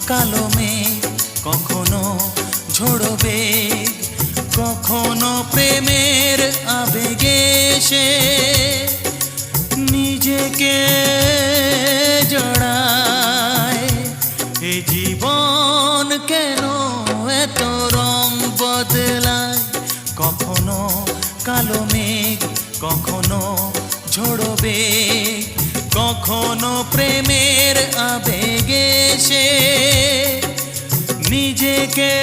কালো মেঘ, কখনো ঝোড়ো বেগ, কখনো প্রেমের আবেগে সে নিজেকে জড়ায়। এ জীবন কেন এত রং বদলায়? কখনো কালো মেঘ, কখনো ঝোড়ো বেগ, কখনো প্রেমের আবেগে সে নিজেকে